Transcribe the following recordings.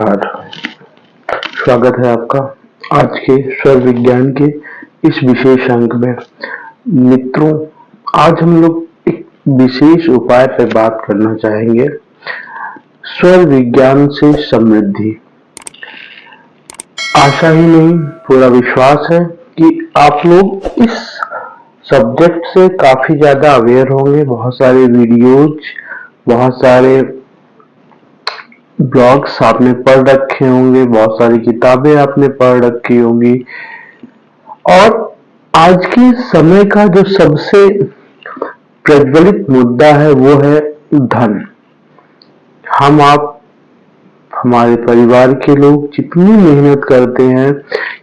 नमस्कार। स्वागत है आपका आज के स्वर विज्ञान के इस विशेष अंक में। मित्रों, आज हम लोग एक विशेष उपाय पर बात करना चाहेंगे। स्वर विज्ञान से समृद्धि। आशा ही नहीं, पूरा विश्वास है कि आप लोग इस सब्जेक्ट से काफी ज्यादा अवेयर होंगे। बहुत सारे वीडियोज, बहुत सारे ब्लॉग्स आपने पढ़ रखे होंगे, बहुत सारी किताबें आपने पढ़ रखी होंगी। और आज के समय का जो सबसे प्रज्वलित मुद्दा है वो है धन। हम आप, हमारे परिवार के लोग जितनी मेहनत करते हैं,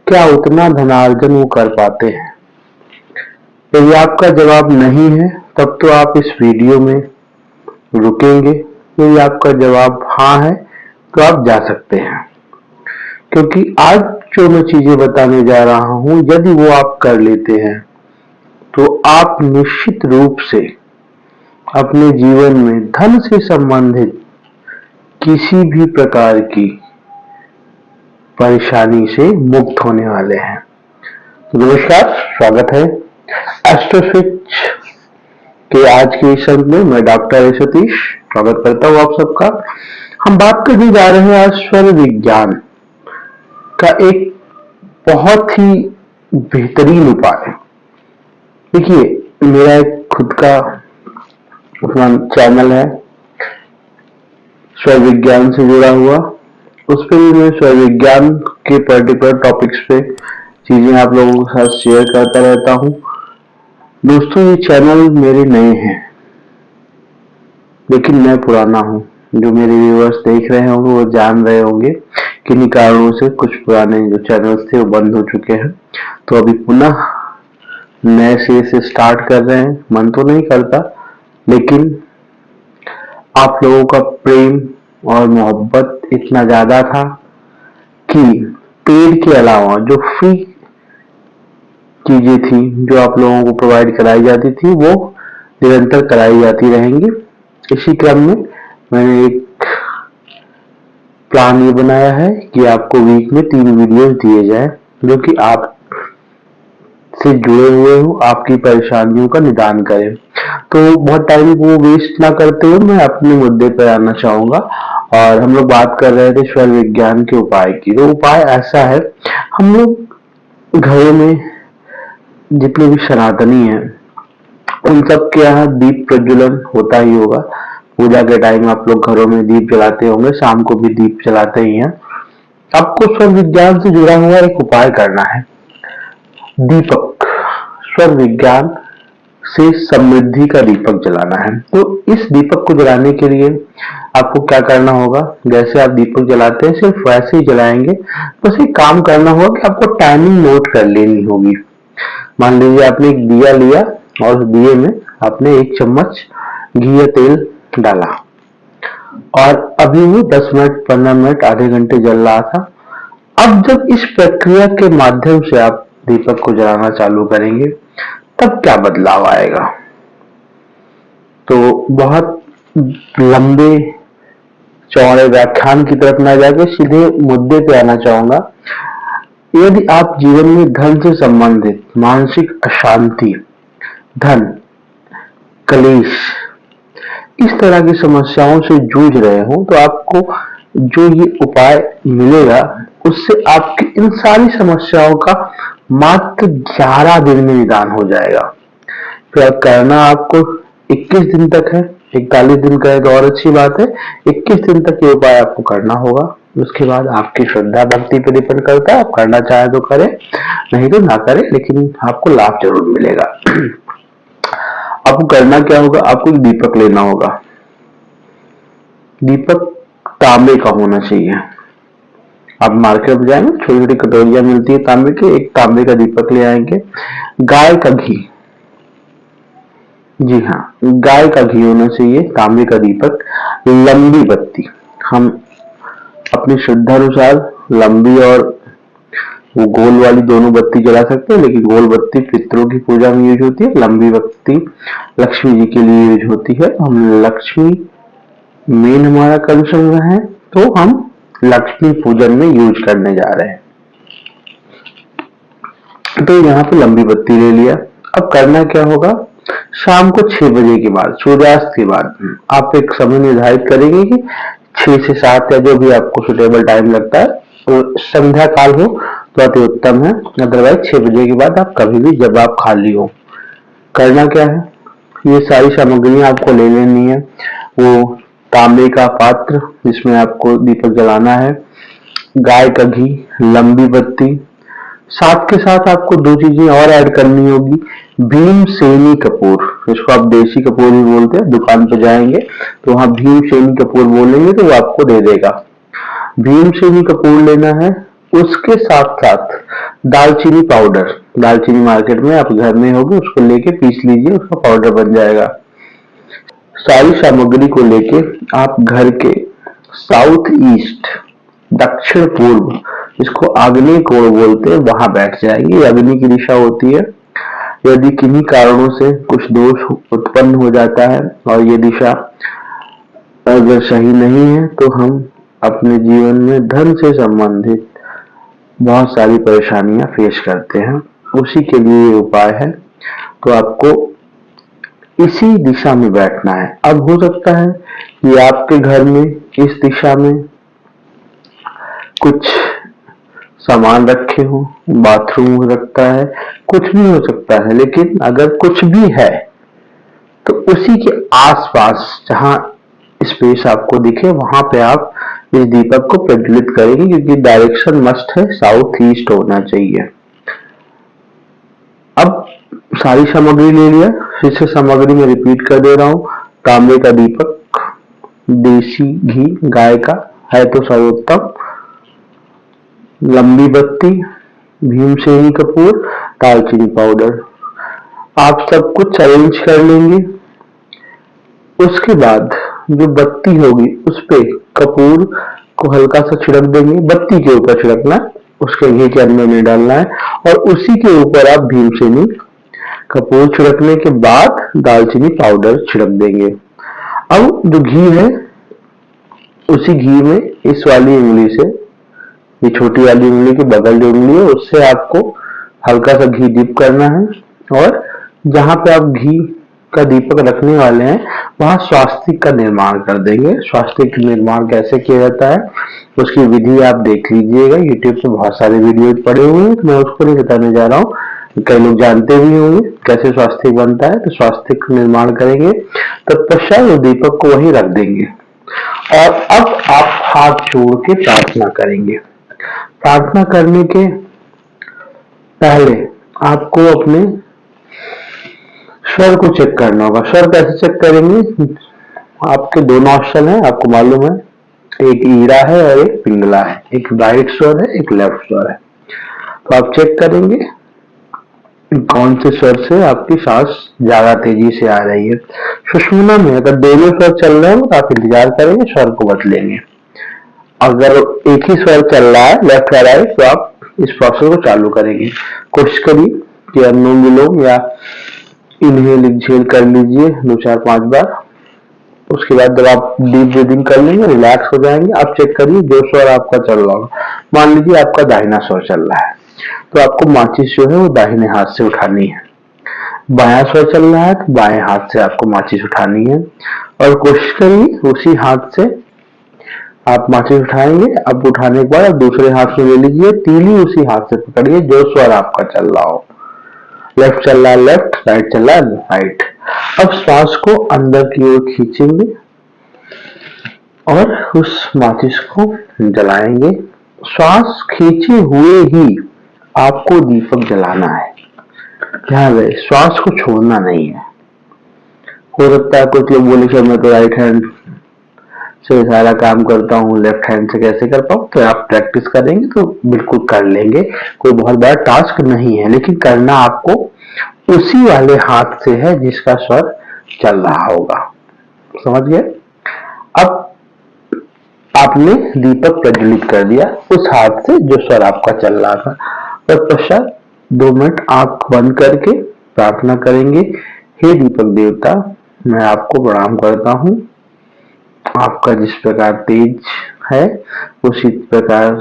क्या उतना धनार्जन वो कर पाते हैं? यदि आपका जवाब नहीं है तब तो आप इस वीडियो में रुकेंगे। यदि आपका जवाब हाँ है तो आप जा सकते हैं, क्योंकि आज जो मैं चीजें बताने जा रहा हूं, यदि वो आप कर लेते हैं तो आप निश्चित रूप से अपने जीवन में धन से संबंधित किसी भी प्रकार की परेशानी से मुक्त होने वाले हैं। तो नमस्कार, स्वागत है एस्ट्रो स्विच के आज के इस अंक में। मैं डॉक्टर सतीश स्वागत करता हूं आप सबका। हम बात करने जा रहे हैं आज स्वर विज्ञान का एक बहुत ही बेहतरीन उपाय। देखिए, मेरा एक खुद का अपना चैनल है स्वर विज्ञान से जुड़ा हुआ। उस पर भी मैं स्वर विज्ञान के पर्टिकुलर टॉपिक्स पे चीजें आप लोगों के साथ शेयर करता रहता हूं। दोस्तों, ये चैनल मेरे नए हैं, लेकिन मैं पुराना हूं। जो मेरे व्यूअर्स देख रहे होंगे वो जान रहे होंगे किन्हीं कारणों से कुछ पुराने जो चैनल्स थे वो बंद हो चुके हैं। तो अभी पुनः नए से स्टार्ट कर रहे हैं। मन तो नहीं करता, लेकिन आप लोगों का प्रेम और मोहब्बत इतना ज्यादा था कि पेड के अलावा जो फ्री चीजें थी जो आप लोगों को प्रोवाइड कराई जाती थी, वो निरंतर कराई जाती रहेंगी। इसी क्रम में मैंने एक प्लान ये बनाया है कि आपको वीक में 3 वीडियोस दिए जाए, जो कि आप से जुड़े हुए हो, आपकी परेशानियों का निदान करें। तो बहुत टाइम को वेस्ट ना करते हुए मैं अपने मुद्दे पर आना चाहूंगा। और हम लोग बात कर रहे थे स्वर विज्ञान के उपाय की। तो उपाय ऐसा है, हम लोग घरों में जितने भी सनातनी हैं उन सब के यहाँ दीप प्रज्वलन होता ही होगा। पूजा के टाइम आप लोग घरों में दीप जलाते होंगे, शाम को भी दीप जलाते ही हैं। आपको स्वर विज्ञान से जुड़ा हुआ एक उपाय करना है। दीपक, स्वर विज्ञान से समृद्धि का दीपक जलाना है। तो इस दीपक को जलाने के लिए आपको क्या करना होगा? जैसे आप दीपक जलाते हैं सिर्फ वैसे ही जलाएंगे। बस एक काम करना होगा कि आपको टाइमिंग नोट कर लेनी होगी। मान लीजिए आपने एक दिया लिया और उस दिए में आपने 1 चम्मच घी या तेल डाला और अभी वो 10 मिनट, 15 मिनट, आधे घंटे जल रहा था। अब जब इस प्रक्रिया के माध्यम से आप दीपक को जलाना चालू करेंगे, तब क्या बदलाव आएगा? तो बहुत लंबे चौड़े व्याख्यान की तरफ ना जाके सीधे मुद्दे पे आना चाहूंगा। यदि आप जीवन में धन से संबंधित मानसिक अशांति, धन, कलेश, इस तरह की समस्याओं से जूझ रहे हो, तो आपको जो ये उपाय मिलेगा उससे आपकी इन सारी समस्याओं का मात्र 11 दिन में निदान हो जाएगा। तो करना आपको 21 दिन तक है। 41 दिन कहे तो और अच्छी बात है। 21 दिन तक ये उपाय आपको करना होगा। उसके बाद आपकी श्रद्धा भक्ति पर डिपेंड करता है। आप करना चाहे तो करें, नहीं तो ना करें, लेकिन आपको लाभ जरूर मिलेगा। आपको करना क्या होगा? आपको एक दीपक लेना होगा। दीपक तांबे का होना चाहिए। आप मार्केट में जाएंगे, छोटी छोटी कटोरियां मिलती है तांबे की, एक तांबे का दीपक ले आएंगे। गाय का घी, जी हाँ, गाय का घी होना चाहिए। तांबे का दीपक, लंबी बत्ती। हम अपनी श्रद्धा अनुसार लंबी और वो गोल वाली दोनों बत्ती जला सकते हैं, लेकिन गोल बत्ती पितरों की पूजा में यूज होती है, लंबी बत्ती लक्ष्मी जी के लिए यूज होती है। हम लक्ष्मी मेन हमारा कंसर्न है, तो हम लक्ष्मी पूजन में यूज करने जा रहे हैं। तो यहाँ पे लंबी बत्ती ले लिया। अब करना क्या होगा, शाम को 6 बजे के बाद, सूर्यास्त के बाद आप एक समय निर्धारित करेंगे कि 6 से 7 या जो भी आपको सुटेबल टाइम लगता है, तो संध्या काल हो तो अति उत्तम है। अदरवाइज 6 बजे के बाद आप कभी भी, जब आप खाली हो। करना क्या है, ये सारी सामग्री आपको ले लेनी है। वो तांबे का पात्र जिसमें आपको दीपक जलाना है, गाय का घी, लंबी बत्ती, साथ के साथ आपको 2 चीजें और ऐड करनी होगी। भीमसेनी कपूर, इसको आप देसी कपूर भी बोलते हैं, दुकान पे जाएंगे तो वहां भीमसेनी कपूर बोलेंगे तो वो आपको दे देगा। भीमसेनी कपूर लेना है। उसके साथ साथ दालचीनी पाउडर, दालचीनी मार्केट में आप घर में होगी, उसको लेके पीस लीजिए, उसका पाउडर बन जाएगा। सारी सामग्री को लेके आप घर के साउथ ईस्ट, दक्षिण पूर्व, इसको आग्नेय कोण बोलते हैं, वहां बैठ जाएंगे। अग्नि की दिशा होती है। यदि किन्हीं कारणों से कुछ दोष उत्पन्न हो जाता है और ये दिशा अगर सही नहीं है तो हम अपने जीवन में धन से संबंधित बहुत सारी परेशानियां फेस करते हैं। उसी के लिए उपाय है। तो आपको इसी दिशा में बैठना है। अब हो सकता है कि आपके घर में इस दिशा में कुछ सामान रखे हो, बाथरूम हो सकता है, कुछ भी हो सकता है, लेकिन अगर कुछ भी है तो उसी के आसपास जहां स्पेस आपको दिखे वहां पे आप इस दीपक को प्रज्वलित करेंगे, क्योंकि डायरेक्शन मस्ट है साउथ ईस्ट होना चाहिए। अब सारी सामग्री ले लिया, फिर से सामग्री में रिपीट कर दे रहा हूं। तांबे का दीपक, देसी घी गाय का है तो सर्वोत्तम, लंबी बत्ती, भीमसेनी कपूर, दालचीनी पाउडर। आप सब कुछ अरेंज कर लेंगे। उसके बाद जो बत्ती होगी उस पे कपूर को हल्का सा छिड़क देंगे, बत्ती के ऊपर छिड़कना, उसके घी के अंदर नहीं डालना है। और उसी के ऊपर आप भीमसेनी कपूर छिड़कने के बाद दालचीनी पाउडर छिड़क देंगे। अब जो घी है उसी घी में इस वाली उंगली से, ये छोटी वाली उंगली के बगल जो उंगली है उससे आपको हल्का सा घी डिप करना है। और जहां पे आप घी का दीपक रखने वाले हैं वहां स्वास्तिक का निर्माण कर देंगे। स्वास्तिक का निर्माण कैसे किया जाता है उसकी विधि आप देख लीजिएगा, यूट्यूब पे बहुत सारे वीडियो पड़े हुए हैं, तो मैं उसको नहीं बताने जा रहा हूँ। कई लोग जानते भी होंगे कैसे स्वास्तिक बनता है। तो स्वास्तिक का निर्माण करेंगे, तत्पश्चात वो दीपक को वहीं रख देंगे। और अब आप हाथ जोड़ के प्रार्थना करेंगे। प्रार्थना करने के पहले आपको अपने स्वर को चेक करना होगा। स्वर कैसे चेक करेंगे, आपके 2 नॉस्ट्रल है, आपको मालूम है, एक ईरा है और एक पिंगला है, एक राइट स्वर है, एक लेफ्ट स्वर है। तो आप चेक करेंगे कौन से स्वर से आपकी सांस ज्यादा तेजी से आ रही है। सुषुम्ना में अगर दोनों स्वर चल रहे हो तो आप इंतजार करेंगे, स्वर को बदलेंगे। अगर एक ही स्वर चल रहा है लेफ्ट या राइट तो आप इस प्रोसेस को चालू करेंगे। कोशिश करिए कि अनुलोम विलोम या इनहेल एक्सहेल कर लीजिए 2-4-5 बार। उसके बाद जब आप डीप ब्रीदिंग कर लेंगे, रिलैक्स हो जाएंगे, आप चेक करिए जो स्वर आपका चल रहा होगा। मान लीजिए आपका दाहिना स्वर चल रहा है तो आपको माचिस जो है वो दाहिने हाथ से उठानी है। बायां स्वर चल रहा है तो बाएं हाथ से आपको माचिस उठानी है। और कोशिश करिए उसी हाथ से आप माचिस उठाएंगे। अब उठाने के बाद आप दूसरे हाथ में ले लीजिए, तीली उसी हाथ से पकड़िए जो स्वर आपका चल रहा हो। लेफ्ट चल रहा है लेफ्ट, राइट चल रहा है राइट। अब श्वास को अंदर की ओर खींचेंगे और उस माचिस को जलाएंगे। श्वास खींचे हुए ही आपको दीपक जलाना है। ध्यान रहे, श्वास को छोड़ना नहीं है। हो सकता है कुछ लोग बोले कि मैं तो राइट हैंड से सारा काम करता हूँ, लेफ्ट हैंड से कैसे कर पाऊँ। तो आप प्रैक्टिस करेंगे तो बिल्कुल कर लेंगे, कोई बहुत बड़ा टास्क नहीं है। लेकिन करना आपको उसी वाले हाथ से है जिसका स्वर चल रहा होगा, समझ गए। अब आपने दीपक प्रज्वलित कर दिया उस हाथ से जो स्वर आपका चल रहा था। और पश्चात 2 मिनट आंख बंद करके प्रार्थना करेंगे, हे दीपक देवता, मैं आपको प्रणाम करता हूँ। आपका जिस प्रकार तेज है उसी प्रकार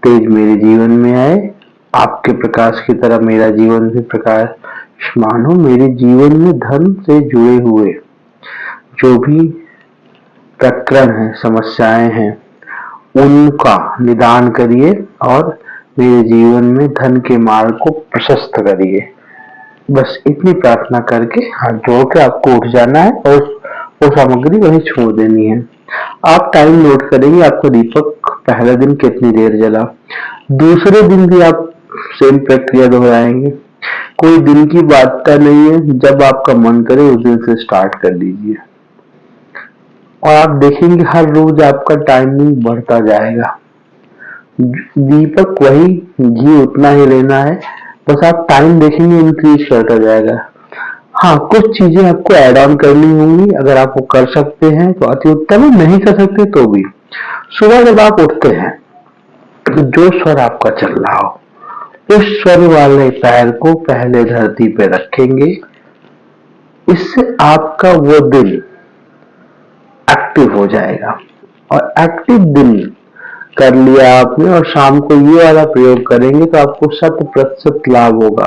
तेज मेरे जीवन में आए। आपके प्रकाश की तरह मेरा जीवन भी प्रकाशमान हो। मेरे जीवन में धन से जुड़े हुए जो भी प्रकरण है, समस्याएं हैं, उनका निदान करिए और मेरे जीवन में धन के मार्ग को प्रशस्त करिए। बस इतनी प्रार्थना करके हाथ जोड़ के आपको उठ जाना है और वो सामग्री वहीं छोड़ देनी है। आप टाइम नोट करेंगे आपको दीपक पहला दिन कितनी देर जला, दूसरे दिन भी आप सेम प्रक्रिया दोहराएंगे। कोई दिन की बात नहीं है, जब आपका मन करे उस दिन से स्टार्ट कर लीजिए और आप देखेंगे हर रोज आपका टाइमिंग बढ़ता जाएगा। दीपक वही, घी उतना ही लेना है, बस आप टाइम देखेंगे इंक्रीज करता जाएगा। हाँ, कुछ चीजें आपको ऐड ऑन करनी होंगी, अगर आप वो कर सकते हैं तो अति उत्तम है, नहीं कर सकते तो भी सुबह जब आप उठते हैं तो जो स्वर आपका चल रहा हो उस स्वर वाले पैर को पहले धरती पे रखेंगे। इससे आपका वो दिन एक्टिव हो जाएगा और एक्टिव दिन कर लिया आपने और शाम को ये वाला प्रयोग करेंगे तो आपको 100% लाभ होगा।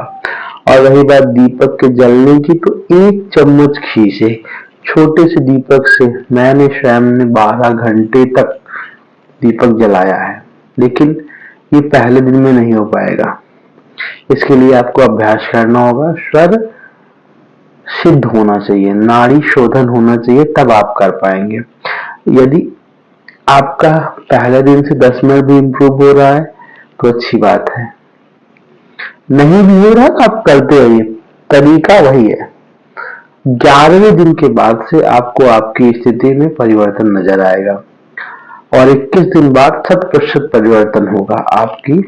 और रही बात दीपक के जलने की, तो 1 चम्मच घी से, छोटे से दीपक से मैंने स्वयं ने 12 घंटे तक दीपक जलाया है, लेकिन ये पहले दिन में नहीं हो पाएगा। इसके लिए आपको अभ्यास करना होगा, स्वर सिद्ध होना चाहिए, नाड़ी शोधन होना चाहिए, तब आप कर पाएंगे। यदि आपका पहले दिन से 10 मिनट भी इम्प्रूव हो रहा है तो अच्छी बात है, नहीं भी हो रहा तो आप करते रहिए, तरीका वही है। 11वें दिन के बाद से आपको आपकी स्थिति में परिवर्तन नजर आएगा और 21 दिन बाद 100% परिवर्तन होगा आपकी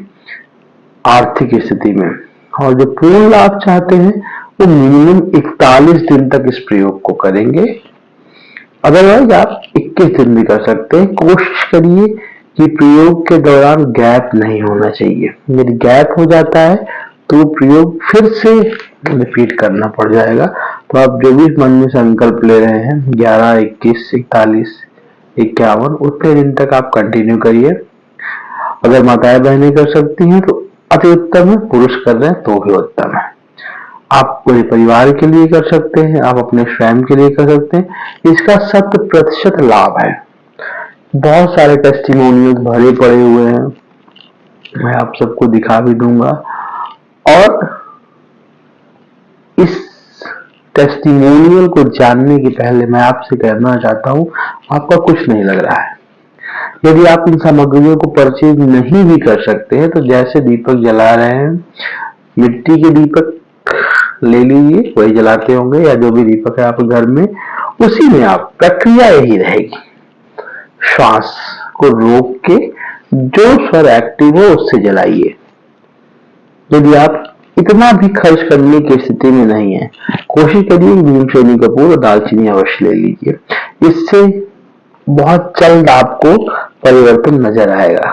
आर्थिक स्थिति में। और जो पूर्ण लाभ चाहते हैं वो मिनिमम 41 दिन तक इस प्रयोग को करेंगे, अदरवाइज आप 21 दिन भी कर सकते हैं। कोशिश करिए कि प्रयोग के दौरान गैप नहीं होना चाहिए, यदि गैप हो जाता है तो प्रयोग फिर से रिपीट करना पड़ जाएगा। तो आप जो भी मन में संकल्प ले रहे हैं 11, 21, 41, 51 उतने दिन तक आप कंटिन्यू करिए। अगर माताएं बहनें कर सकती हैं तो अति उत्तम है, पुरुष कर रहे हैं तो भी उत्तम है। आप पूरे परिवार के लिए कर सकते हैं, आप अपने स्वयं के लिए कर सकते हैं। इसका 100% लाभ है। बहुत सारे टेस्टिमोनियल्स भरे पड़े हुए हैं, मैं आप सबको दिखा भी दूंगा। और इस टेस्टिमोनियल को जानने के पहले मैं आपसे कहना चाहता हूं, आपका कुछ नहीं लग रहा है। यदि आप इन सामग्रियों को परचेज नहीं भी कर सकते हैं तो जैसे दीपक जला रहे हैं, मिट्टी के दीपक ले लीजिए, वही जलाते होंगे, या जो भी दीपक है आपके घर में, उसी में आप, प्रक्रिया यही रहेगी, श्वास को रोक के जो स्वर एक्टिव हो उससे जलाइए। यदि आप इतना भी खर्च करने की स्थिति में नहीं है, कोशिश करिए नीम शैनी कपूर और दालचीनी अवश्य ले लीजिए, इससे बहुत जल्द आपको परिवर्तन नजर आएगा।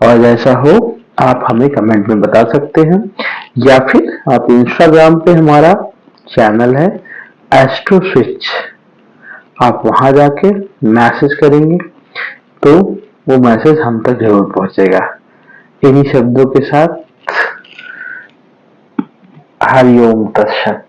और जैसा हो आप हमें कमेंट में बता सकते हैं, या फिर आप इंस्टाग्राम पे हमारा चैनल है एस्ट्रो स्विच, आप वहां जाके मैसेज करेंगे तो वो मैसेज हम तक जरूर पहुंचेगा। इन्हीं शब्दों के साथ हरिओम तत्सत।